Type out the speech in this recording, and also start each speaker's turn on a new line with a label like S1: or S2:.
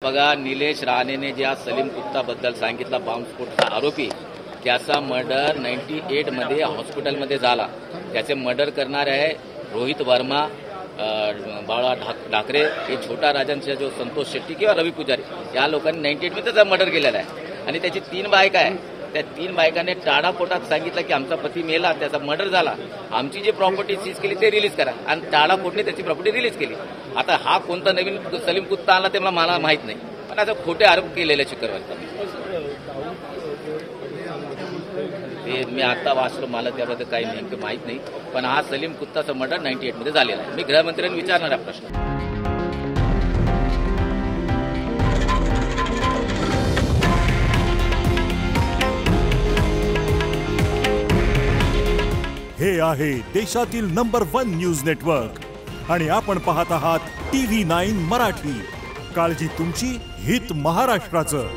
S1: बघा, निलेश राणेने ज्या सलीम कुत्ताबद्दल सांगितला, बॉम्बस्फोटचा आरोपी, त्याचा मर्डर 98 मध्ये हॉस्पिटलमध्ये झाला. त्याचे मर्डर करणारे आहे रोहित वर्मा, बाळा ठाकरे, हे छोटा राजांचा जो संतोष शेट्टी किंवा रवी पुजारी, या लोकांनी 98 मध्ये त्याचा मर्डर केलेला आहे. आणि त्याची 3 बायका आहे. त्या 3 बायकांनी टाळापोटात सांगितलं की आमचा पती मेला, त्याचा मर्डर झाला, आमची जी प्रॉपर्टी सीज केली ते रिलीज करा, आणि टाळापोटने त्याची प्रॉपर्टी रिलीज केली. आता हा कोणता नवीन सलीम कुत्ता आला ते मला माहित नाही, पण आता खोटे आरोप केलेले चिकरवालचा ते मी आता वाचलो, मला त्याबद्दल काही नेमकं माहित नाही. पण हा सलीम कुत्ताचा मर्डर 98 मध्ये झालेला आहे. मी गृहमंत्र्यांनी विचारणार हा प्रश्न.
S2: हे आहे देशातील नंबर 1 न्यूज नेटवर्क आणि आपण पाहत आहात TV9 मराठी. काळजी तुमची, हित महाराष्ट्राचं.